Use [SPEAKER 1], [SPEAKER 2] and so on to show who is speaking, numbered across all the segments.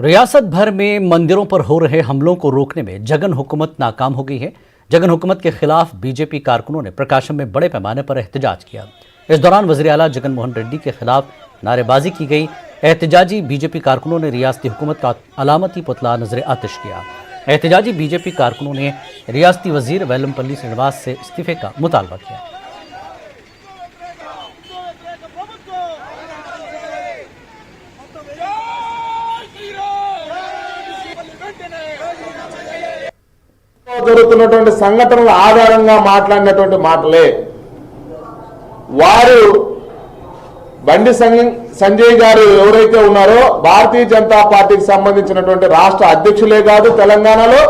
[SPEAKER 1] रियासत भर में मंदिरों पर हो रहे हमलों को रोकने में जगन हुकूमत नाकाम हो गई है। जगन हुकूमत के खिलाफ बीजेपी कारकुनों ने प्रकाशम में बड़े पैमाने पर एहतजाज किया। इस दौरान वज़ीर आला जगन मोहन रेड्डी के खिलाफ नारेबाजी की गई। एहतजाजी बीजेपी कारकुनों ने रियासती हुकूमत का अलामती पुतला नजर आतिश किया। एहतजाजी बीजेपी कारकुनों ने रियासती वजीर वेलमपल्ली श्रीनिवास से इस्तीफे का मुतालबा किया।
[SPEAKER 2] జరుగుతున్నటువంటి సంఘటనల ఆధారంగా మాట్లాడినటువంటి మాటలే వారు బండి సంజయ్ గారు ఎవరైతే ఉన్నారో భారతీయ జనతా పార్టీకి సంబంధించినటువంటి రాష్ట్ర అధ్యక్షులే కాదు, తెలంగాణలో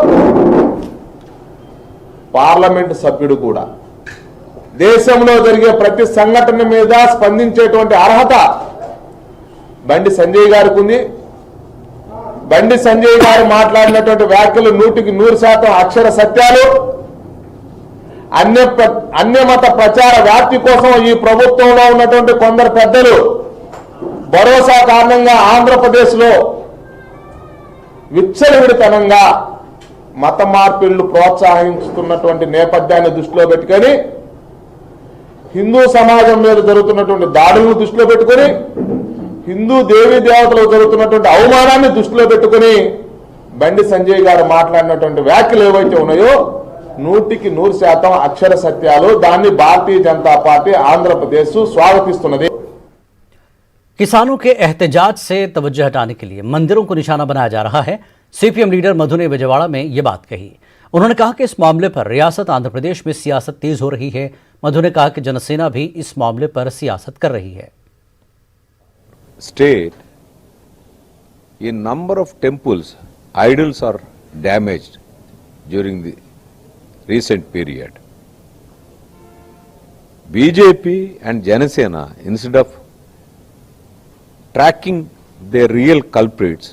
[SPEAKER 2] పార్లమెంట్ సభ్యుడు కూడా। దేశంలో జరిగే ప్రతి సంఘటన మీద స్పందించేటువంటి అర్హత బండి సంజయ్ గారికి ఉంది। బండి సంజయ్ గారు మాట్లాడినటువంటి వ్యాఖ్యలు 100% అక్షర సత్యాలు। అన్యమత ప్రచార వ్యాప్తి కోసం ఈ ప్రభుత్వంలో ఉన్నటువంటి కొందరు పెద్దలు భరోసా కారణంగా ఆంధ్రప్రదేశ్లో విచ్చలవిడితనంగా మత మార్పిళ్లు ప్రోత్సహిస్తున్నటువంటి నేపథ్యాన్ని దృష్టిలో పెట్టుకొని, హిందూ సమాజం మీద జరుగుతున్నటువంటి దాడులను దృష్టిలో పెట్టుకొని, హిందూ దేవీ దేవతలకు జరుగుతున్నటువంటి అవమానాన్ని దృష్టిలో పెట్టుకుని బండి సంజయ్ గారు మాట్లాడినటువంటి వ్యాఖ్యలు ఏవైతే ఉన్నాయో 100% అక్షర సత్యాలు। దాన్ని భారతీయ జనతా పార్టీ ఆంధ్రప్రదేశ్ స్వాగతిస్తున్నది।
[SPEAKER 1] किसानों के एहतजाज से तवज्जो हटाने के लिए मंदिरों को निशाना बनाया जा रहा है। सीपीएम लीडर मधु ने विजयवाड़ा में ये बात कही। उन्होंने कहा कि इस मामले पर रियासत आंध्र प्रदेश में सियासत तेज हो रही है। मधु ने कहा कि जनसेना भी इस मामले पर सियासत कर रही है।
[SPEAKER 3] State, in number of temples, idols are damaged during the recent period. BJP and Janasena, instead of tracking their real culprits,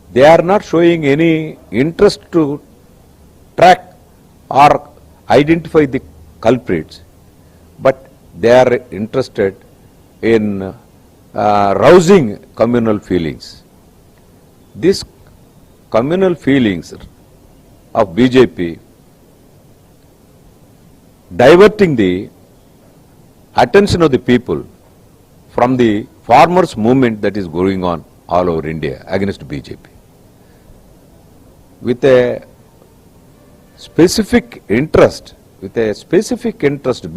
[SPEAKER 3] they are not showing any interest to track or identify the culprits, but they are interested in rousing communal feelings. This communal feelings of BJP diverting the attention of the people from the farmers movement that is going on all over India against BJP. With a specific interest,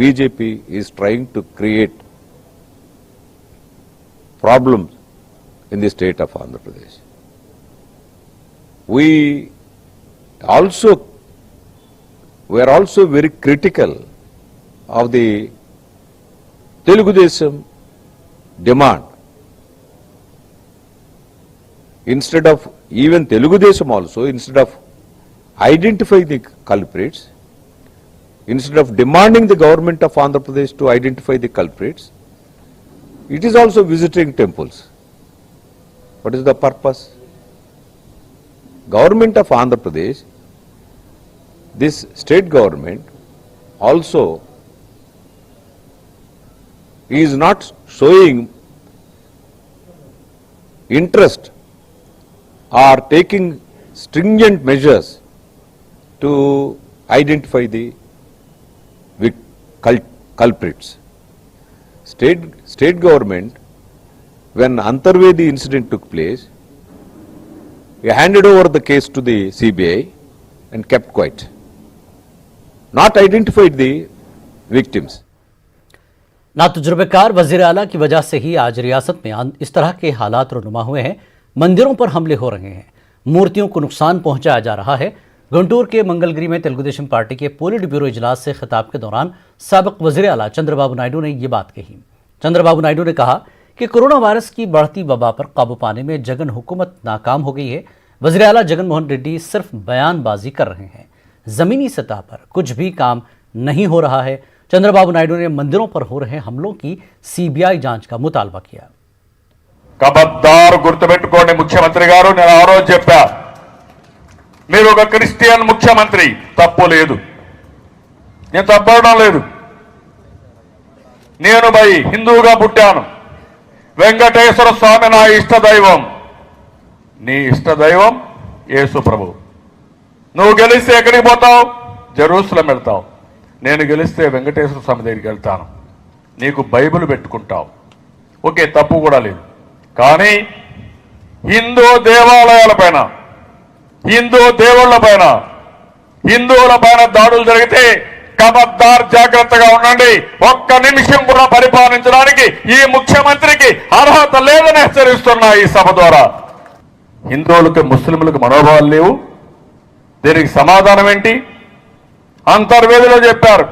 [SPEAKER 3] BJP is trying to create problems in the state of Andhra Pradesh. We are also very critical of the Telugu Desam demand. Instead of even Telugu Desam also, instead of identifying the culprits, instead of demanding the government of Andhra Pradesh to identify the culprits, it is also visiting temples. What is the purpose? Government of Andhra Pradesh, this state government also is not showing interest or taking stringent measures to identify the culprits. State government, when Antarvedi incident took place, he handed over the case to the CBI and kept quiet, not identified the victims.
[SPEAKER 1] ना तजुर्बेकार वजीर आला की वजह से ही आज रियासत में इस तरह के हालात रुनुमा हुए हैं। मंदिरों पर हमले हो रहे हैं, मूर्तियों को नुकसान पहुंचाया जा रहा है। गुंटूर के मंगलगिरी में तेलुगुदेशम पार्टी के पोलिट ब्यूरो इजलास से खिताब के दौरान साबिक वजीर आला चंद्रबाबू नायडू ने ये बात कही। चंद्रबाबू नायडू ने कहा कि कोरोना वायरस की बढ़ती वबा पर काबू पाने में जगन हुकूमत नाकाम हो गई है। वज़ीर आला जगन मोहन रेड्डी सिर्फ बयानबाजी कर रहे हैं, जमीनी सतह पर कुछ भी काम नहीं हो रहा है। चंद्रबाबू नायडू ने मंदिरों पर हो रहे हमलों की सीबीआई जांच का मुतालबा किया।
[SPEAKER 4] కబద్దారు గుర్తుపెట్టుకోండి ముఖ్యమంత్రి గారు, నేను ఆ రోజు చెప్పా, మీరు ఒక క్రిస్టియన్ ముఖ్యమంత్రి, తప్పు లేదు, నేను తప్పడం లేదు। నేను హిందువుగా పుట్టాను, వెంకటేశ్వర స్వామి నా ఇష్ట దైవం, నీ ఇష్టదైవం యేసు ప్రభు. నువ్వు గెలిస్తే ఎక్కడికి పోతావు? జెరూసలం వెళ్తావు. నేను గెలిస్తే వెంకటేశ్వర స్వామి దగ్గరికి వెళ్తాను. నీకు బైబిల్ పెట్టుకుంటావు. ఓకే, తప్పు కూడా లేదు. కానీ హిందూ దేవాలయాల పైన, హిందూ దేవుళ్ళ పైన, హిందువుల పైన దాడులు జరిగితే ఖబర్దార్, జాగ్రత్తగా ఉండండి. ఒక్క నిమిషం కూడా పరిపాలించడానికి ఈ ముఖ్యమంత్రికి అర్హత లేదని హెచ్చరిస్తున్నా ఈ సభ ద్వారా. హిందువులకు ముస్లింలకు మనోభావాలు లేవు. దీనికి సమాధానం ఏంటి? అంతర్వేదిలో చెప్పారు,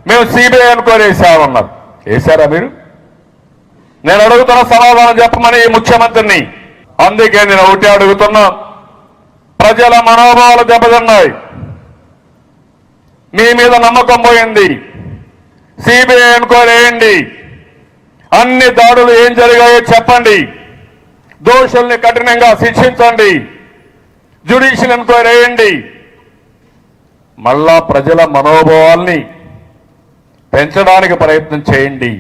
[SPEAKER 4] మేము సిబిఐ ఎంక్వైరీ వేసామన్నారు. వేశారా మీరు? నేను అడుగుతున్న సమాధానం చెప్పమని ఈ ముఖ్యమంత్రిని. అందుకే నేను ఒకటి అడుగుతున్నా, ప్రజల మనోభావాలు దెబ్బతిన్నాయి, మీ మీద నమ్మకం పోయింది. సిబిఐ ఎంక్వైరీ వేయండి, అన్ని దాడులు ఏం జరిగాయో చెప్పండి, దోషుల్ని కఠినంగా శిక్షించండి, జ్యుడిషియల్ ఎంక్వైరీ వేయండి. మళ్ళా ప్రజల మనోభావాల్ని పెంచడానికి ప్రయత్నం చేయండి.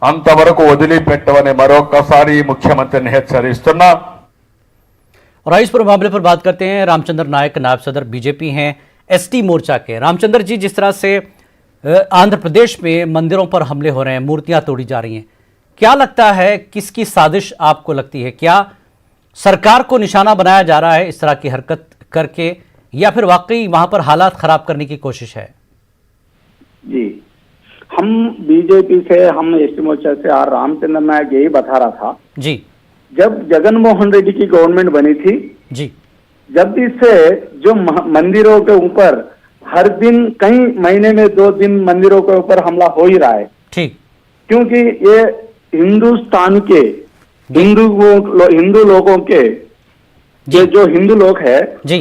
[SPEAKER 4] అంతవరకు వదిలిపెట్టవని మరొకసారి ముఖ్యమంత్రిని హెచ్చరిస్తున్నా.
[SPEAKER 1] और इस पर मामले पर बात करते हैं। रामचंद्र नायक नायब सदर बीजेपी हैं एसटी मोर्चा के। रामचंद्र जी, जिस तरह से आंध्र प्रदेश में मंदिरों पर हमले हो रहे हैं, मूर्तियां तोड़ी जा रही हैं, क्या लगता है किसकी साजिश आपको लगती है? क्या सरकार को निशाना बनाया जा रहा है इस तरह की हरकत करके, या फिर वाकई वहां पर हालात खराब करने की कोशिश है?
[SPEAKER 5] जी, हम बीजेपी से, हम एसटी मोर्चा से आर रामचंद्र नायक यही बता रहा था
[SPEAKER 1] जी,
[SPEAKER 5] जब जगनमोहन रेड्डी की गवर्नमेंट बनी थी,
[SPEAKER 1] जी,
[SPEAKER 5] जब इससे जो मंदिरों के ऊपर हर दिन कई महीने में 2 दिन मंदिरों के ऊपर हमला हो ही रहा है।
[SPEAKER 1] ठीक,
[SPEAKER 5] क्योंकि ये हिंदुस्तान के हिंदू लोगों के जो हिंदू लोग है
[SPEAKER 1] जी,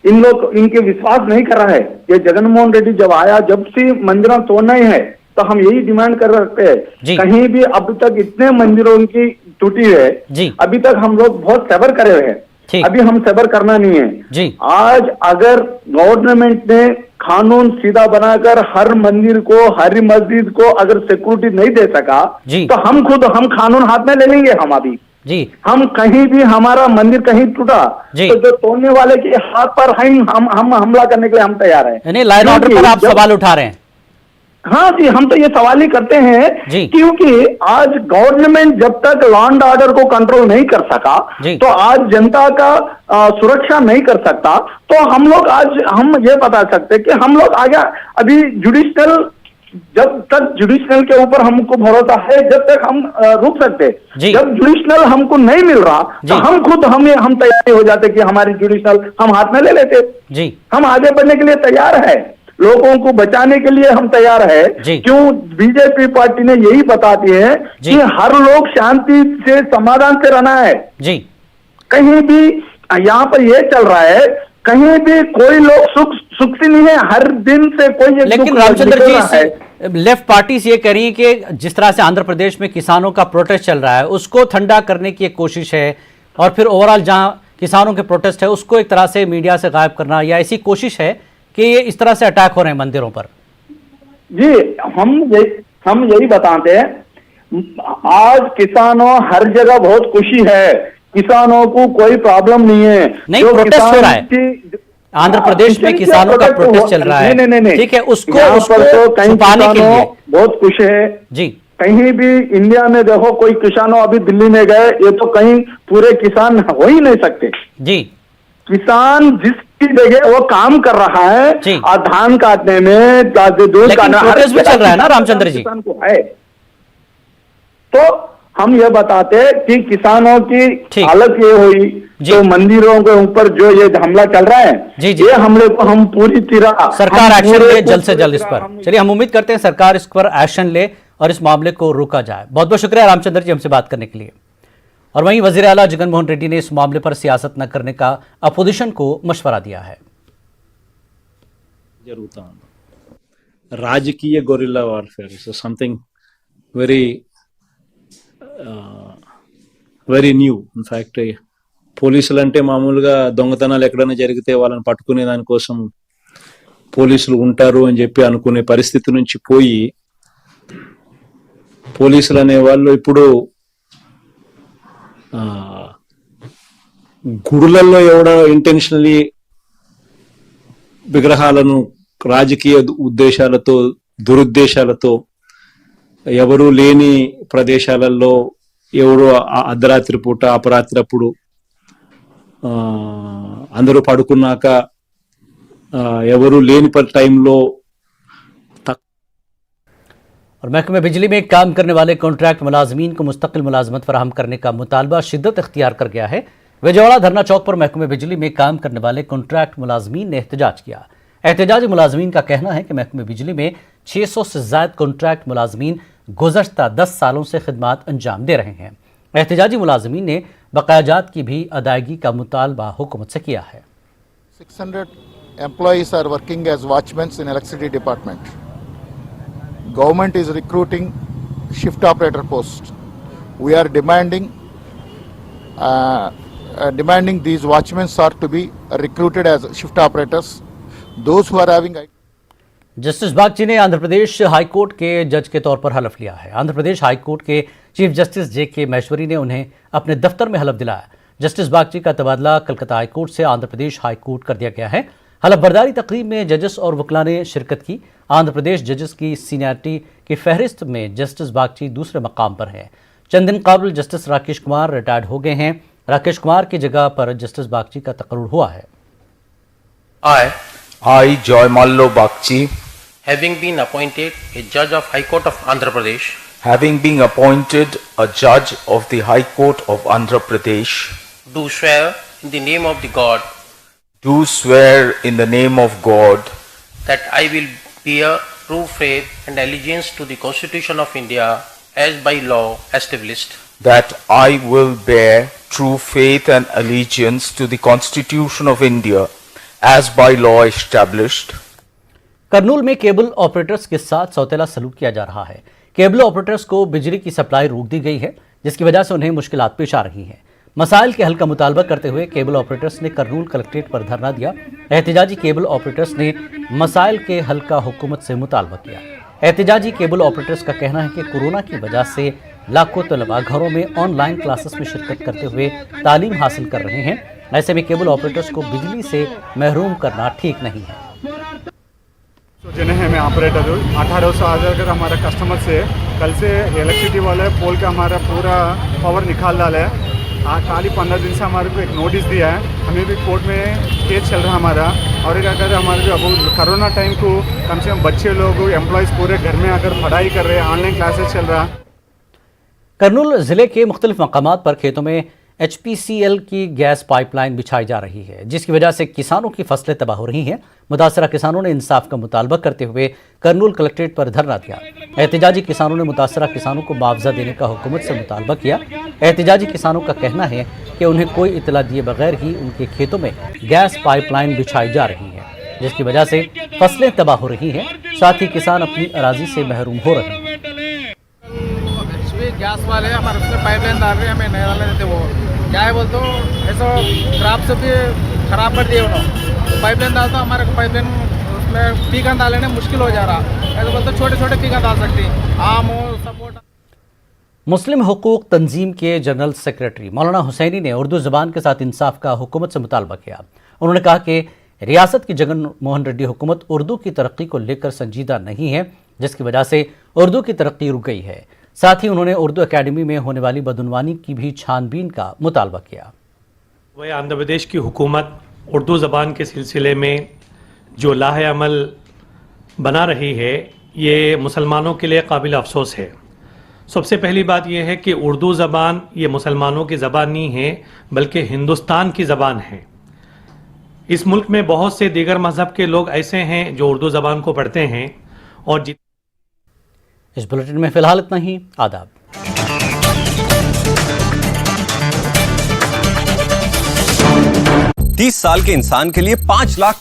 [SPEAKER 5] इनके विश्वास नहीं कर रहा है। ये जगनमोहन रेड्डी जब आया, जब से मंदिरों तोड़ना ही है, तो हम यही डिमांड कर रहे हैं।
[SPEAKER 1] जी।
[SPEAKER 5] कहीं भी अब तक इतने मंदिरों की टूटी है,
[SPEAKER 1] जी,
[SPEAKER 5] अभी तक हम लोग बहुत सबर करे हुए हैं।
[SPEAKER 1] ठीक।
[SPEAKER 5] अभी हम सबर करना नहीं है।
[SPEAKER 1] जी,
[SPEAKER 5] आज अगर गवर्नमेंट ने कानून सीधा बनाकर हर मंदिर को, हर मस्जिद को अगर सिक्योरिटी नहीं दे सका,
[SPEAKER 1] जी।
[SPEAKER 5] तो हम कानून हाथ में ले लेंगे। हम अभी
[SPEAKER 1] जी,
[SPEAKER 5] हम कहीं भी हमारा मंदिर कहीं टूटा
[SPEAKER 1] जी।
[SPEAKER 5] तो जो तोड़ने वाले के हाथ पर हम हमला करने के लिए हम तैयार हैं।
[SPEAKER 1] यानी लॉ एंड ऑर्डर पर आप सवाल उठा रहे हैं?
[SPEAKER 5] हाँ जी, हम तो ये सवाल ही करते हैं
[SPEAKER 1] जी।
[SPEAKER 5] क्योंकि आज गवर्नमेंट जब तक लॉ एंड ऑर्डर को कंट्रोल नहीं कर सका,
[SPEAKER 1] जी।
[SPEAKER 5] तो आज जनता का सुरक्षा नहीं कर सकता, तो हम लोग आज हम ये बता सकते कि हम लोग आगे अभी जुडिशनल, जब तक जुडिशनल के ऊपर हमको भरोसा है, जब तक हम रुक सकते।
[SPEAKER 1] जी।
[SPEAKER 5] जब जुडिशनल हमको नहीं मिल रहा, तो
[SPEAKER 1] जी।
[SPEAKER 5] हम खुद हम तैयार हो जाते कि हमारी जुडिशनल हम हाथ में ले लेते।
[SPEAKER 1] जी,
[SPEAKER 5] हम आगे बढ़ने के लिए तैयार है, लोगों को बचाने के लिए हम तैयार है।
[SPEAKER 1] जी।
[SPEAKER 5] क्यों बीजेपी पार्टी ने यही बताती है
[SPEAKER 1] जी।
[SPEAKER 5] कि हर लोग शांति से, समाधान से रहना है।
[SPEAKER 1] जी,
[SPEAKER 5] कहीं भी यहाँ पर ये चल रहा है, कहीं भी कोई लोग सुख से नहीं है, हर दिन से कोई एक
[SPEAKER 1] लेकिन
[SPEAKER 5] दुख
[SPEAKER 1] रामचंद्र
[SPEAKER 5] निकल
[SPEAKER 1] जी,
[SPEAKER 5] रहा है।
[SPEAKER 1] लेफ्ट पार्टीज ये कह रही है कि जिस तरह से आंध्र प्रदेश में किसानों का प्रोटेस्ट चल रहा है, उसको ठंडा करने की एक कोशिश है, और फिर ओवरऑल जहां किसानों के प्रोटेस्ट है उसको एक तरह से मीडिया से गायब करना, या ऐसी कोशिश है कि ये इस तरह से अटैक हो रहे हैं मंदिरों पर?
[SPEAKER 5] जी, हम यही बताते हैं, आज किसानों हर जगह बहुत खुशी है, किसानों को कोई प्रॉब्लम नहीं है।
[SPEAKER 1] नहीं,
[SPEAKER 5] जो
[SPEAKER 1] प्रोटेस्ट हो रहा है आंध्र प्रदेश में,
[SPEAKER 5] किसान
[SPEAKER 1] किसानों का प्रोटेस्ट चल रहा है।
[SPEAKER 5] नहीं,
[SPEAKER 1] ठीक है, उसको
[SPEAKER 5] यहाँ पर तो कई
[SPEAKER 1] छुपाने के
[SPEAKER 5] किसानों
[SPEAKER 1] लिए
[SPEAKER 5] बहुत खुश है।
[SPEAKER 1] जी,
[SPEAKER 5] कहीं भी इंडिया में देखो, कोई किसानों अभी दिल्ली में गए, ये तो कहीं पूरे किसान हो ही नहीं सकते।
[SPEAKER 1] जी,
[SPEAKER 5] किसान जिसकी जगह वो काम कर रहा है,
[SPEAKER 1] जी।
[SPEAKER 5] और धान काटने में, दूध
[SPEAKER 1] लेकिन
[SPEAKER 5] काटने, हर
[SPEAKER 1] प्रोटेस्ट भी चल रहा है ना रामचंद्र जी?
[SPEAKER 5] किसान को है। तो हम ये बताते हैं कि किसानों की
[SPEAKER 1] ठीक।
[SPEAKER 5] हालत ये हुई,
[SPEAKER 1] जी।
[SPEAKER 5] जो मंदिरों के ऊपर जो ये हमला चल रहा है,
[SPEAKER 1] जी, जी।
[SPEAKER 5] ये हमले को हम पूरी तरह
[SPEAKER 1] सरकार
[SPEAKER 5] हम
[SPEAKER 1] एक्शन
[SPEAKER 5] पूरे
[SPEAKER 1] ले
[SPEAKER 5] को
[SPEAKER 1] जल्द से जल्द इस
[SPEAKER 5] पूरी
[SPEAKER 1] पर।
[SPEAKER 5] तरह हम-
[SPEAKER 1] चलिए, हम उम्मीद करते हैं सरकार इस पर एक्शन ले और इस मामले को रोका जाए। बहुत बहुत शुक्रिया रामचंद्र जी हमसे बात करने के लिए। और वहीं वजीर आला जगनमोहन रेड्डी ने इस मामले पर सियासत न करने का अपोजिशन को मशवरा दिया है।
[SPEAKER 6] జరుగుతా ఉంది రాజకీయ gorilla warfare is something very new. In fact పోలీసులు అంటే మామూలుగా దొంగతనాలు ఎక్కడైనా జరిగితే వాళ్ళని పట్టుకునే దానికోసం పోలీసులు ఉంటారు అని చెప్పి అనుకునే పరిస్థితి నుంచి పోయి, పోలీసులు అనే వాళ్ళు ఇప్పుడు గుడులలో ఎవడో ఇంటెన్షనలీ విగ్రహాలను రాజకీయ ఉద్దేశాలతో దురుద్దేశాలతో ఎవరు లేని ప్రదేశాలలో ఎవరో అర్ధరాత్రి పూట అపరాత్రి అప్పుడు అందరూ పడుకున్నాక ఎవరు లేని టైంలో
[SPEAKER 1] और महकमे बिजली में काम करने वाले कॉन्ट्रैक्ट मुलाजमीन को मुस्तकिल मुलाजमत फराहम करने का मुतालबा शिद्दत इख्तियार कर गया है। विजयवाड़ा धरना चौक पर महकमे बिजली में काम करने वाले कॉन्ट्रैक्ट मुलाजमीन ने एहतजाज किया। एहतजाजी मुलाजमीन का कहना है कि महकमे बिजली में 600 से ज्यादा कॉन्ट्रैक्ट मुलाजमीन गुज़श्ता 10 सालों से खिदमात अंजाम दे रहे हैं। एहतजाजी मुलाजमीन ने बकायाजात की भी अदायगी का मुतालबा हुकूमत से किया है।
[SPEAKER 7] 600 employees are working as watchmen in electricity department. Government is recruiting shift operator post. We are demanding these watchmen are to be recruited as shift operators. Those who are having
[SPEAKER 1] justice Bagchi ने Andhra Pradesh high court के जज के तौर पर हलफ लिया है। Andhra Pradesh high court के chief justice JK. Maheshwari ने उन्हें अपने दफ्तर में हलफ दिलाया। जस्टिस बागची का तबादला कलकत्ता हाईकोर्ट से आंध्र प्रदेश हाईकोर्ट कर दिया गया है। हलफ बर्दारी तकरीब में जजेस और वकला ने शिरकत की। आंध्र प्रदेश जजेस की सीनियरिटी की फहरिस्त में जस्टिस बागची दूसरे मकाम पर है। चंद दिन कबल जस्टिस राकेश कुमार रिटायर्ड हो गए हैं। राकेश कुमार की जगह पर जस्टिस बागची का तकर्रुर हुआ है।
[SPEAKER 8] I, Joymallo Bagchi, having been appointed a judge of High Court of Andhra Pradesh,
[SPEAKER 9] having been appointed a judge of the High Court of Andhra Pradesh,
[SPEAKER 8] do swear in the name of the God
[SPEAKER 9] do swear in the name of God
[SPEAKER 8] that I will bear true faith and allegiance to the Constitution of India as by law established,
[SPEAKER 9] that I will bear true faith and allegiance to the Constitution of India as by law established.
[SPEAKER 1] Kurnool में cable operators के साथ सौतेला सलूक किया जा रहा है। Cable operators को बिजली की सप्लाई रोक दी गई है, जिसकी वजह से उन्हें मुश्किलात पेश आ रही हैं। मसाइल के हल का मुतालबा करते हुए केबल ऑपरेटर्स ने करनूल कलेक्ट्रेट पर धरना दिया। एहतजाजी केबल ऑपरेटर्स ने मसाइल के हल का हुकूमत से मुतालबा किया। एहतजाजी केबल ऑपरेटर्स का कहना है कि कोरोना की वजह से लाखों तलबा घरों में ऑनलाइन क्लासेस में शिरकत करते हुए तालीम हासिल कर रहे हैं। ऐसे में केबल ऑपरेटर्स को बिजली से महरूम करना ठीक नहीं है।
[SPEAKER 10] जने हैं मैं ऑपरेटर हूँ। 1800 आकर हमारा कस्टमर से कल से इलेक्ट्रिसिटी वाले पोल का हमारा पूरा पावर निकाल डाला है। खाली 15 दिन से हमारे को एक नोटिस दिया है। हमें भी कोर्ट में केस चल रहा है हमारा। और एक अगर हमारे को अब कोरोना टाइम को कम से कम बच्चे लोग एम्प्लॉयज़ पूरे घर में आकर पढ़ाई कर रहे हैं, ऑनलाइन क्लासेस चल रहा है।
[SPEAKER 1] करनूल जिले के मुख्तलिफ मकामात पर खेतों में HPCL की गैस पाइपलाइन बिछाई जा रही है, जिसकी वजह से किसानों की फसलें तबाह हो रही हैं। मुतासरा किसानों ने इंसाफ का मुतालबा करते हुए करनूल कलेक्ट्रेट पर धरना दिया। एहतजाजी किसानों ने मुतासरा किसानों को मुआवजा देने का हुकूमत से मुतालबा किया। एहतजाजी किसानों का कहना है कि उन्हें कोई इतला दिए बगैर ही उनके खेतों में गैस पाइपलाइन बिछाई जा रही है, जिसकी वजह से फसलें तबाह हो रही हैं, साथ ही किसान अपनी अराजी से महरूम हो रहे हैं।
[SPEAKER 11] गैस वाले हमारे उसमें पाइपलाइन डाल रहे हैं, हमें नहीं डालने देते। वो क्या है बोलते हो, ऐसा क्रॉप से भी खराब कर दिए उन्होंने। तो पाइपलाइन डालता हमारे को पाइपलाइन उसमें पीका डालने मुश्किल हो जा रहा। ऐसा बोलते छोटे छोटे पीका डाल सकती आम हो सपोर्ट।
[SPEAKER 1] मुस्लिम हुकूक तंजीम के जनरल सेक्रेटरी मौलाना हुसैनी ने उर्दू ज़बान के साथ इंसाफ का हुकूमत से मुतालबा किया। उन्होंने कहा कि रियासत की जगन मोहन रेड्डी हुकूमत उर्दू की तरक्की को लेकर संजीदा नहीं है, जिसकी वजह से उर्दू की तरक्की रुक गई है। साथ ही उन्होंने उर्दू अकेडमी में होने वाली बदउनवानी की भी छानबीन का मुतालबा किया।
[SPEAKER 12] वह आंध्र प्रदेश की हुकूमत उर्दू ज़बान के सिलसिले में जो लाहे अमल बना रही है, ये मुसलमानों के लिए काबिल अफसोस है। सबसे पहली बात यह है कि उर्दू ज़बान ये मुसलमानों की ज़बान नहीं है, बल्कि हिंदुस्तान की ज़बान है। इस मुल्क में बहुत से दीगर मज़हब के लोग ऐसे हैं जो उर्दू ज़बान को पढ़ते हैं। और
[SPEAKER 1] इस बुलेटिन में फिलहाल इतना ही। आदाब।
[SPEAKER 13] 30 साल के इंसान के लिए 5 लाख